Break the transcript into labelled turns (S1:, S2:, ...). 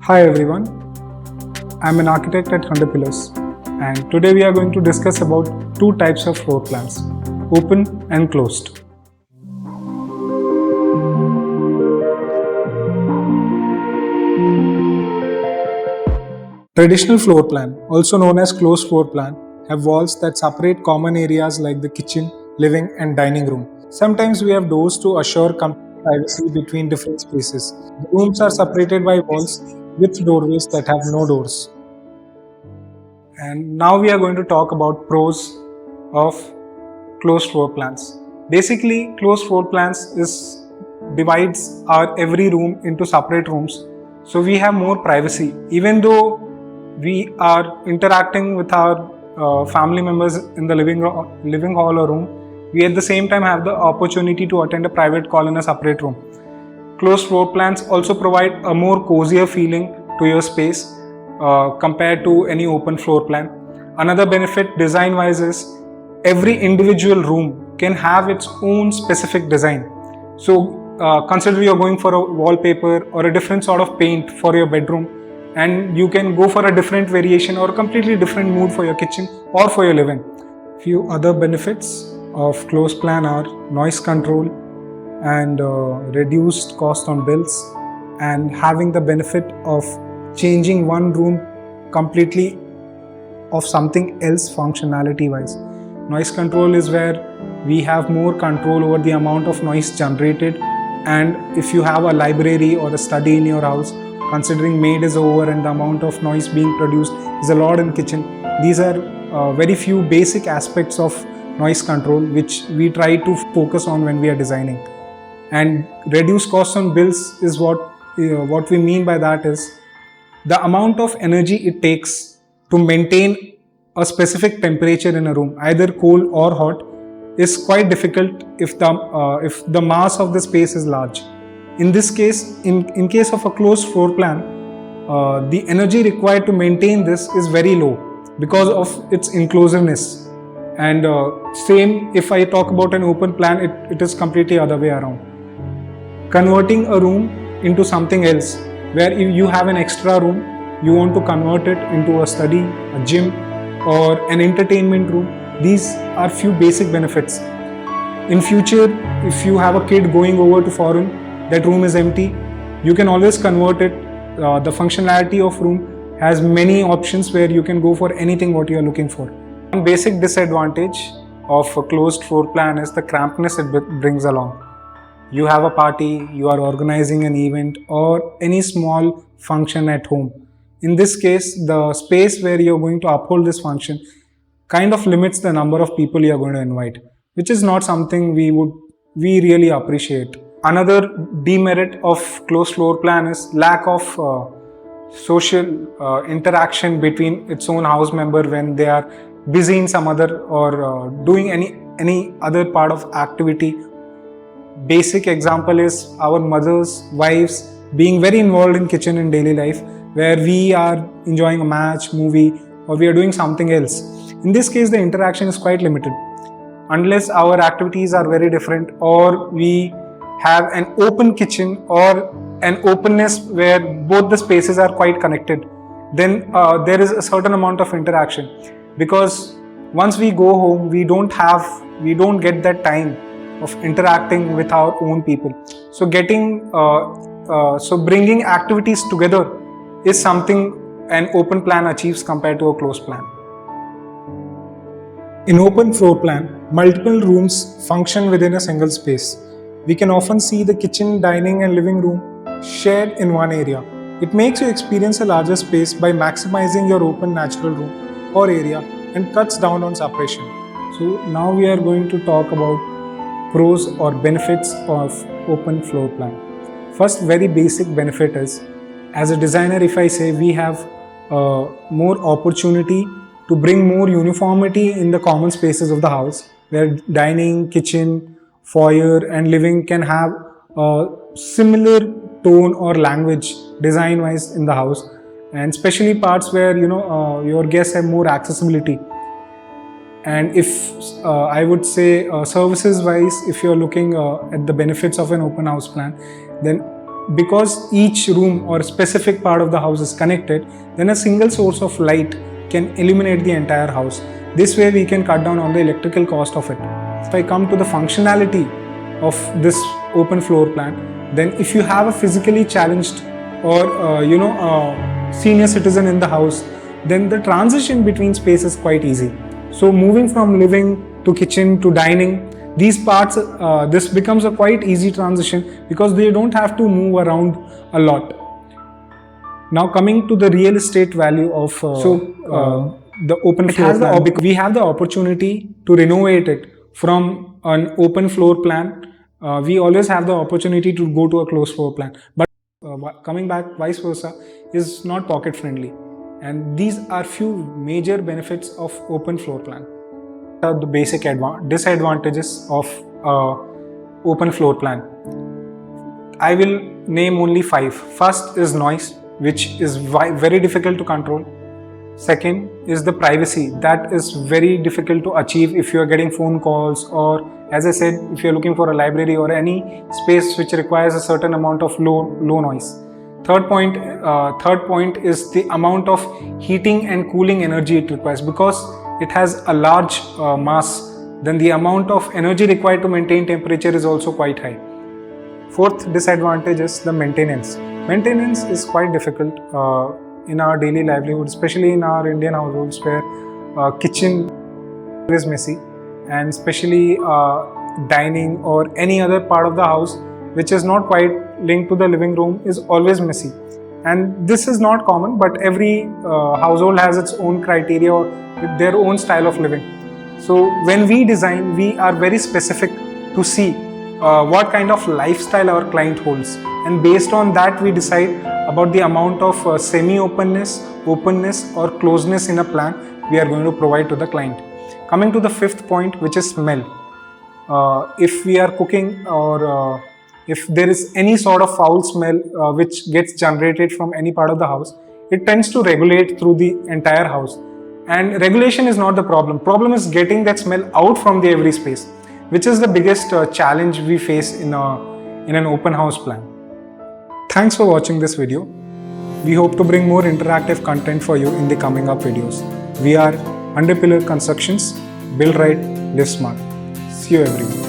S1: Hi everyone, I'm an architect at 100 Pillars, and today we are going to discuss about two types of floor plans, open and closed. Traditional floor plan, also known as closed floor plan, have walls that separate common areas like the kitchen, living and dining room. Sometimes we have doors to assure complete privacy between different spaces. The rooms are separated by walls with doorways that have no doors. And now we are going to talk about pros of closed floor plans. Basically, closed floor plans divides our every room into separate rooms, so we have more privacy. Even though we are interacting with our family members in the living hall or room, we at the same time have the opportunity to attend a private call in a separate room. Closed floor plans also provide a more cozier feeling to your space compared to any open floor plan. Another benefit design wise is every individual room can have its own specific design. So consider you're going for a wallpaper or a different sort of paint for your bedroom, and you can go for a different variation or a completely different mood for your kitchen or for your living. Few other benefits of closed plan are noise control and reduced cost on bills, and having the benefit of changing one room completely of something else functionality wise. Noise control is where we have more control over the amount of noise generated, and if you have a library or a study in your house, considering maid is over and the amount of noise being produced is a lot in kitchen, these are very few basic aspects of noise control which we try to focus on when we are designing. And reduce costs on bills is what we mean by that is the amount of energy it takes to maintain a specific temperature in a room, either cold or hot, is quite difficult if the mass of the space is large. In this case, in case of a closed floor plan, the energy required to maintain this is very low because of its enclosiveness. And same if I talk about an open plan, it is completely other way around. Converting a room into something else, where if you have an extra room, you want to convert it into a study, a gym or an entertainment room, these are few basic benefits. In future, if you have a kid going over to foreign, that room is empty, you can always convert it. The functionality of room has many options where you can go for anything what you are looking for. One basic disadvantage of a closed floor plan is the crampedness it brings along. You have a party, you are organizing an event or any small function at home. In this case, the space where you're going to uphold this function kind of limits the number of people you're going to invite, which is not something we really appreciate. Another demerit of closed floor plan is lack of social interaction between its own house member when they are busy in some other or doing any other part of activity. Basic example is our mothers, wives being very involved in kitchen in daily life, where we are enjoying a match, movie, or we are doing something else. In this case, the interaction is quite limited. Unless our activities are very different or we have an open kitchen or an openness where both the spaces are quite connected, then there is a certain amount of interaction. Because once we go home, we don't get that time of interacting with our own people. So bringing activities together is something an open plan achieves compared to a closed plan. In open floor plan, multiple rooms function within a single space. We can often see the kitchen, dining and living room shared in one area. It makes you experience a larger space by maximizing your open natural room or area and cuts down on separation. So now we are going to talk about pros or benefits of open floor plan. First, very basic benefit is, as a designer, if I say we have more opportunity to bring more uniformity in the common spaces of the house, where dining, kitchen, foyer and living can have a similar tone or language design wise in the house, and especially parts where your guests have more accessibility. And if I would say services wise, if you're looking at the benefits of an open house plan, then because each room or specific part of the house is connected, then a single source of light can illuminate the entire house. This way we can cut down on the electrical cost of it. If I come to the functionality of this open floor plan, then if you have a physically challenged or a senior citizen in the house, then the transition between space is quite easy. So moving from living to kitchen to dining, these parts, this becomes a quite easy transition because they don't have to move around a lot. Now coming to the real estate value of the open floor plan, we have the opportunity to renovate it from an open floor plan. We always have the opportunity to go to a closed floor plan, but coming back vice versa is not pocket friendly, and these are few major benefits of open floor plan. The basic disadvantages of open floor plan, I will name only 5. First is noise, which is very difficult to control. Second is the privacy, that is very difficult to achieve if you are getting phone calls, or as I said, if you are looking for a library or any space which requires a certain amount of low noise. Third point is the amount of heating and cooling energy it requires. Because it has a large mass, then the amount of energy required to maintain temperature is also quite high. Fourth disadvantage is the maintenance. Maintenance is quite difficult in our daily livelihood, especially in our Indian households where kitchen is messy, and especially dining or any other part of the house which is not quite linked to the living room is always messy. And this is not common, but every household has its own criteria or their own style of living. So when we design, we are very specific to see what kind of lifestyle our client holds, and based on that we decide about the amount of semi-openness, openness or closeness in a plan we are going to provide to the client. Coming to the 5th point, which is smell. If we are cooking or if there is any sort of foul smell which gets generated from any part of the house, it tends to regulate through the entire house. And regulation is not the problem. Problem is getting that smell out from the every space, which is the biggest challenge we face in an open house plan. Thanks for watching this video. We hope to bring more interactive content for you in the coming up videos. We are Under Pillar Constructions. Build right, live smart. See you everyone.